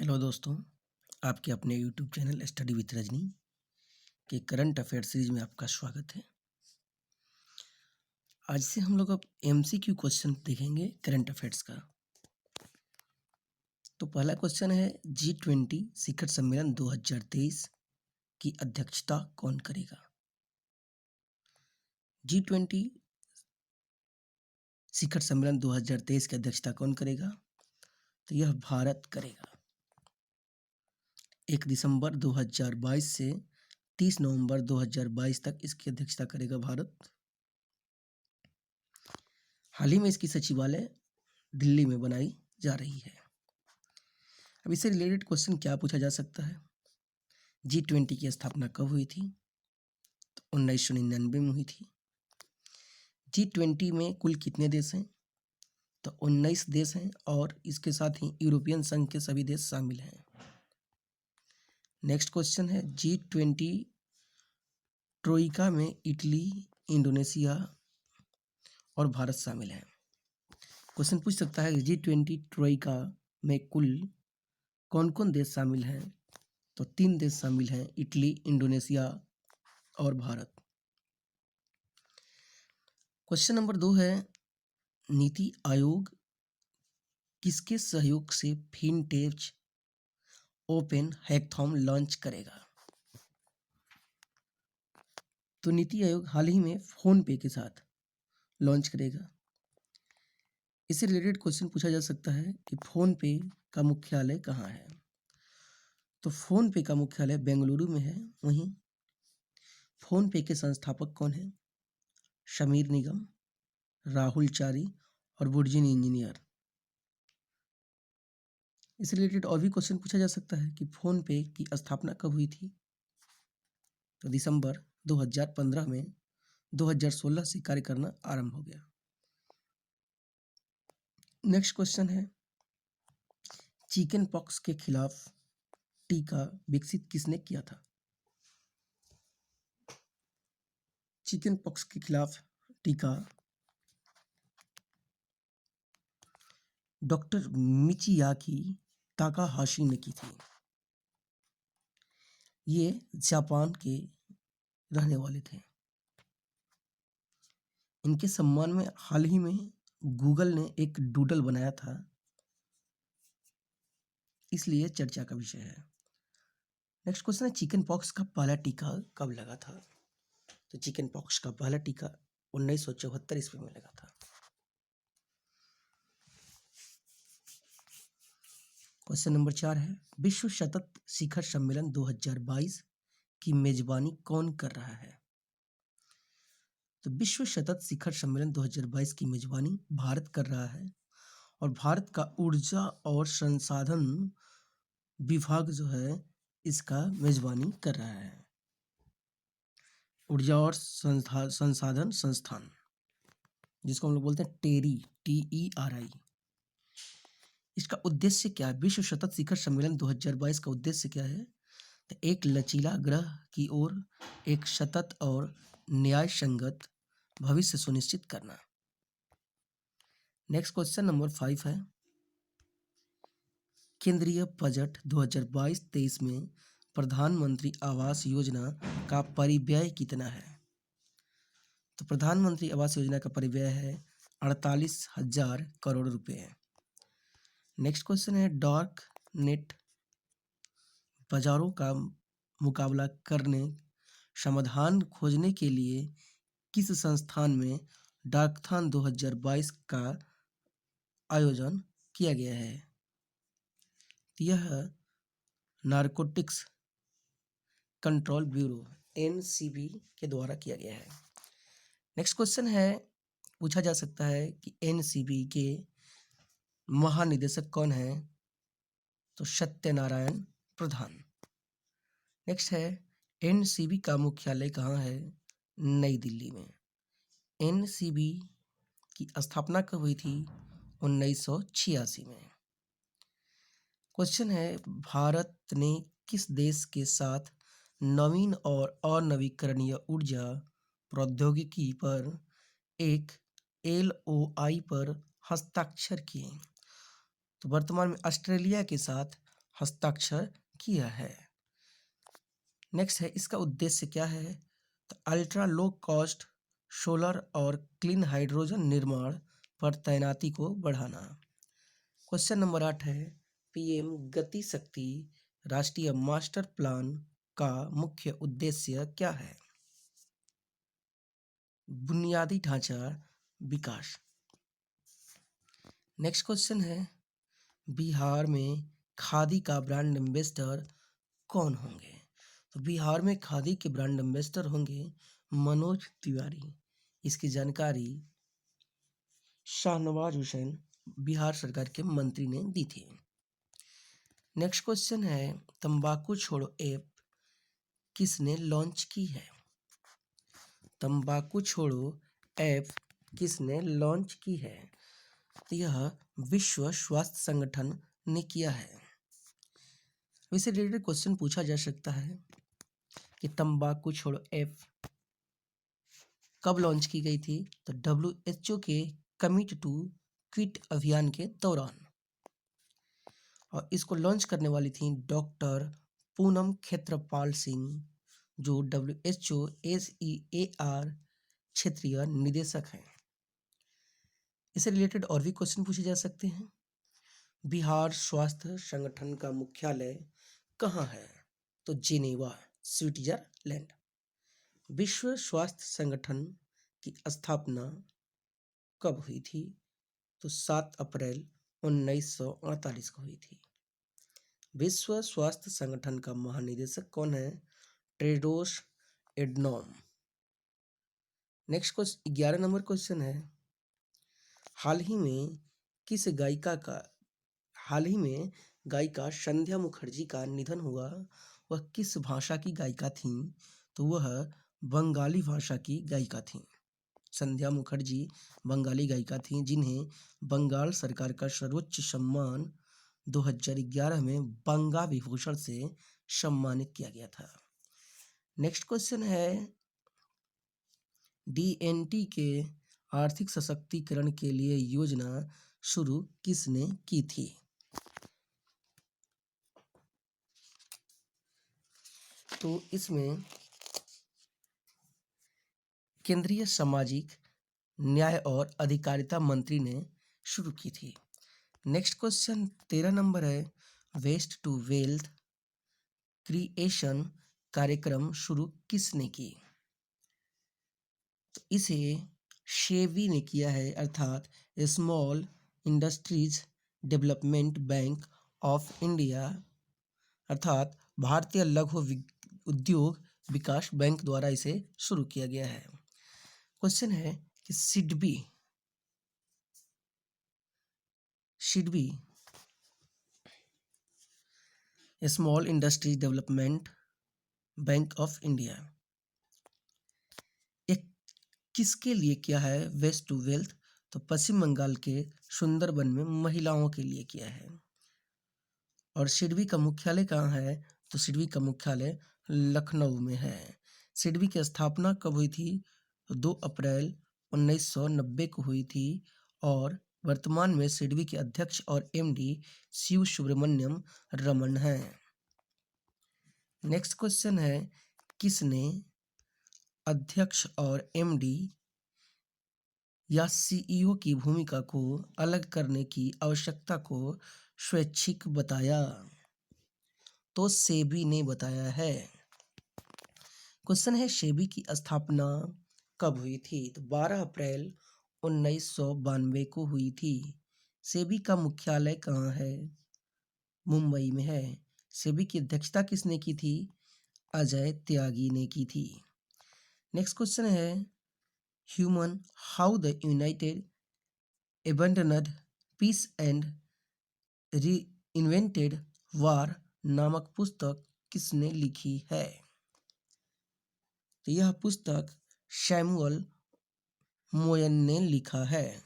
Hello दोस्तों, आपके अपने YouTube channel study with Rajni के करंट अफेयर सीरीज में आपका स्वागत है। आज से हम लोग अब एमसीक्यू क्वेश्चन देखेंगे करंट अफेयर्स का। तो पहला क्वेश्चन है, G20 शिखर सम्मेलन 2023 की अध्यक्षता कौन करेगा? G20 शिखर सम्मेलन 2023 की अध्यक्षता कौन करेगा? तो यह भारत करेगा। 1 दिसंबर 2022 से 30 नवंबर 2022 तक इसकी अध्यक्षता करेगा भारत। हाल ही में इसकी सचिवालय दिल्ली में बनाई जा रही है। अब इससे रिलेटेड क्वेश्चन क्या पूछा जा सकता है? G20 की स्थापना कब हुई थी? तो 1999 में हुई थी। G20 में कुल कितने देश हैं? तो 19 देश हैं और इसके साथ ही यूरोपियन संघ के सभी देश शामिल हैं। नेक्स्ट क्वेश्चन है, G20 ट्रोइका में इटली, इंडोनेशिया और भारत शामिल हैं। क्वेश्चन पूछ सकता है कि G20 ट्रोइका में कुल कौन कौन देश शामिल हैं? तो 3 देश शामिल हैं, इटली, इंडोनेशिया और भारत। क्वेश्चन नंबर 2 है, नीति आयोग किसके सहयोग से फिनटेक ओपन हैकाथॉन लॉन्च करेगा? तो नीति आयोग हाल ही में फोन पे के साथ लॉन्च करेगा। इससे रिलेटेड क्वेश्चन पूछा जा सकता है कि फोन पे का मुख्यालय कहाँ है? तो फोन पे का मुख्यालय बेंगलुरु में है। वहीं फोन पे के संस्थापक कौन है? समीर निगम, राहुल चारी और बुर्जिन इंजीनियर। इससे रिलेटेड और भी क्वेश्चन पूछा जा सकता है कि फोन पे की स्थापना कब हुई थी? तो दिसंबर 2015 में 2016 से कार्य करना आरंभ हो गया। नेक्स्ट क्वेश्चन है, चिकन पॉक्स के खिलाफ टीका विकसित किसने किया था? चिकन पॉक्स के खिलाफ टीका डॉक्टर मिचियाकी ताकाहाशी ने की थी। ये जापान के रहने वाले थे। इनके सम्मान में हाल ही में गूगल ने एक डूडल बनाया था, इसलिए चर्चा का विषय है। नेक्स्ट क्वेश्चन है, चिकन पॉक्स का पहला टीका कब लगा था? तो चिकन पॉक्स का पहला टीका 1974 ईस्वी में लगा था। क्वेश्चन नंबर 4 है, विश्व सतत शिखर सम्मेलन 2022 की मेजबानी कौन कर रहा है? तो विश्व सतत शिखर सम्मेलन 2022 की मेजबानी भारत कर रहा है और भारत का ऊर्जा और संसाधन विभाग जो है इसका मेजबानी कर रहा है। ऊर्जा और संसाधन संस्थान, जिसको हम लोग बोलते हैं टेरी, TERI। इसका उद्देश्य क्या है? विश्व सतत शिखर सम्मेलन 2022 का उद्देश्य क्या है? तो एक लचीला ग्रह की ओर एक सतत और न्याय संगत भविष्य सुनिश्चित करना। नेक्स्ट क्वेश्चन नंबर 5 है, केंद्रीय बजट 2022-23 में प्रधानमंत्री आवास योजना का परिव्यय कितना है? तो प्रधानमंत्री आवास योजना का परिव्यय है 48,000 करोड़ रुपए। नेक्स्ट क्वेश्चन है, डार्क नेट बाजारों का मुकाबला करने समाधान खोजने के लिए किस संस्थान में डाकथन 2022 का आयोजन किया गया है? यह नारकोटिक्स कंट्रोल ब्यूरो NCB के द्वारा किया गया है। नेक्स्ट क्वेश्चन है, पूछा जा सकता है कि NCB के महानिदेशक कौन है? तो सत्यनारायण प्रधान। नेक्स्ट है, NCB का मुख्यालय कहाँ है? नई दिल्ली में। NCB की स्थापना कब हुई थी? 1986 में। क्वेश्चन है, भारत ने किस देश के साथ नवीन और अनवीकरणीय ऊर्जा प्रौद्योगिकी पर एक LOI पर हस्ताक्षर किए? तो वर्तमान में ऑस्ट्रेलिया के साथ हस्ताक्षर किया है। नेक्स्ट है, इसका उद्देश्य क्या है? तो अल्ट्रा लो कॉस्ट सोलर और क्लीन हाइड्रोजन निर्माण पर तैनाती को बढ़ाना। क्वेश्चन नंबर 8 है, पीएम गति शक्ति राष्ट्रीय मास्टर प्लान का मुख्य उद्देश्य क्या है? बुनियादी ढांचा विकास। नेक्स्ट क्वेश्चन है, बिहार में खादी का ब्रांड एम्बेसडर कौन होंगे? तो बिहार में खादी के ब्रांड एम्बेसडर होंगे मनोज तिवारी। इसकी जानकारी शाहनवाज हुसैन बिहार सरकार के मंत्री ने दी थी। नेक्स्ट क्वेश्चन है, तंबाकू छोड़ो ऐप किसने लॉन्च की है? तंबाकू छोड़ो ऐप किसने लॉन्च की है? तो यह विश्व स्वास्थ्य संगठन ने किया है। इससे रिलेटेड क्वेश्चन पूछा जा सकता है कि तंबाकू छोड़ो ऐप कब लॉन्च की गई थी? तो WHO के कमिट टू क्विट अभियान के दौरान, और इसको लॉन्च करने वाली थी डॉक्टर पूनम खेत्रपाल सिंह, जो WHO SEAR क्षेत्रीय निदेशक हैं। इससे रिलेटेड और भी क्वेश्चन पूछे जा सकते हैं। बिहार स्वास्थ्य संगठन का मुख्यालय कहाँ है? तो जिनेवा, स्विट्जरलैंड। विश्व स्वास्थ्य संगठन की स्थापना कब हुई थी? तो 7 अप्रैल 1948 को हुई थी। विश्व स्वास्थ्य संगठन का महानिदेशक कौन है? Tedros Adhanom. Next question 11 number question है, हाल ही में गायिका संध्या मुखर्जी का निधन हुआ, वह किस भाषा की गायिका थीं? तो वह बंगाली भाषा की गायिका थीं। संध्या मुखर्जी बंगाली गायिका थीं, जिन्हें बंगाल सरकार का सर्वोच्च सम्मान 2011 में बंगा विभूषण से सम्मानित किया गया था। नेक्स्ट क्वेश्चन है, DNT के आर्थिक सशक्तिकरण के लिए योजना शुरू किसने की थी? तो इसमें केंद्रीय सामाजिक न्याय और अधिकारिता मंत्री ने शुरू की थी। नेक्स्ट क्वेश्चन 13 नंबर है, वेस्ट टू वेल्थ क्रिएशन कार्यक्रम शुरू किसने की? तो इसे सेबी ने किया है, अर्थात small industries development bank of India, अर्थात भारतीय लघु उद्योग विकास बैंक द्वारा इसे शुरू किया गया है। क्वेश्चन है कि SIDBI small industries development bank of India, एक किसके लिए किया है वेस्ट टू वेल्थ? तो पश्चिम बंगाल के सुंदरबन में महिलाओं के लिए किया है। और सिडबी का मुख्यालय कहाँ है? तो सिडबी का मुख्यालय लखनऊ में है। सिडबी की स्थापना कब हुई थी? तो 2 अप्रैल 1990 को हुई थी, और वर्तमान में सिडबी के अध्यक्ष और MD शिव सुब्रमण्यम रमन हैं। नेक्स्ट क्वेश्चन है, किसने अध्यक्ष और MD या CEO की भूमिका को अलग करने की आवश्यकता को स्वैच्छिक बताया? तो सेबी ने बताया है। क्वेश्चन है, सेबी की स्थापना कब हुई थी? तो 12 अप्रैल 1992 को हुई थी। सेबी का मुख्यालय कहाँ है? मुंबई में है। सेबी की अध्यक्षता किसने की थी? अजय त्यागी ने की थी। नेक्स्ट क्वेश्चन है, humane how the united abandoned peace and reinvented war नामक पुस्तक किसने लिखी है? तो यह पुस्तक सैमुअल मोयन ने लिखा है।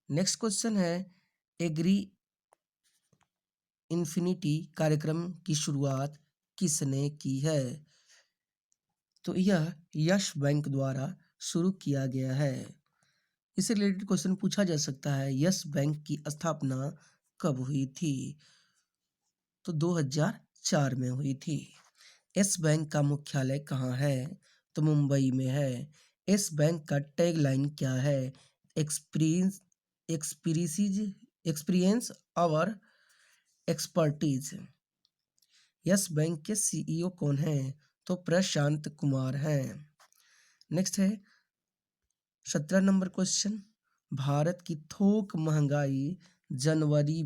नेक्स्ट क्वेश्चन है, एग्री इन्फिनिटी कार्यक्रम की शुरुआत किसने की है? तो यह यस बैंक द्वारा शुरू किया गया है। इससे रिलेटेड क्वेश्चन पूछा जा सकता है, यस बैंक की स्थापना कब हुई थी? तो 2004 में हुई थी। यस बैंक का मुख्यालय कहाँ है? तो मुंबई में है। यस बैंक का टैगलाइन क्या है? एक्सपीरियंस एक्सपीरियंस और एक्सपर्टीज। यस बैंक के सीईओ कौन है? तो प्रशांत कुमार हैं। नेक्स्ट है 17 नंबर क्वेश्चन। भारत की थोक महंगाई जनवरी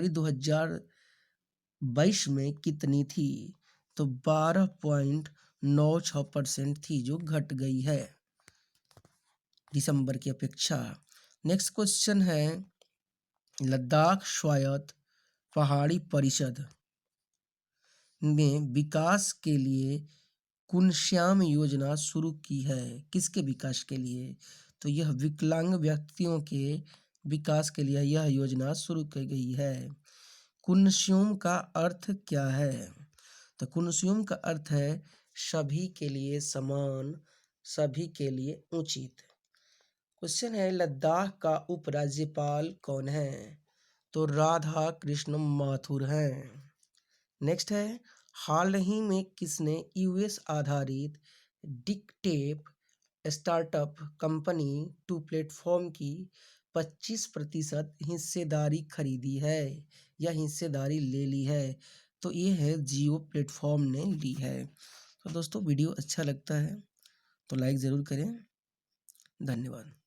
2022 में कितनी थी? तो 12.96% थी, जो घट गई है दिसंबर की अपेक्षा। नेक्स्ट क्वेश्चन है लद्दाख स्वायत्त पहाड़ी परिषद ने विकास के लिए कुनश्याम योजना शुरू की है। किसके विकास के लिए? तो यह विकलांग व्यक्तियों के विकास के लिए यह योजना शुरू की गई है। कुनस्युम का अर्थ क्या है? तो कुनस्युम का अर्थ है सभी के लिए समान, सभी के लिए उचित। क्वेश्चन है लद्दाख का उपराज्यपाल कौन है? तो राधा कृष्ण माथुर हैं। नेक्स्ट है हाल ही में किसने यूएस आधारित डिकटेप स्टार्टअप कंपनी टू प्लेटफॉर्म की 25% हिस्सेदारी खरीदी है या हिस्सेदारी ले ली है? तो ये है जियो प्लेटफॉर्म ने ली है। तो दोस्तों वीडियो अच्छा लगता है तो लाइक ज़रूर करें। धन्यवाद।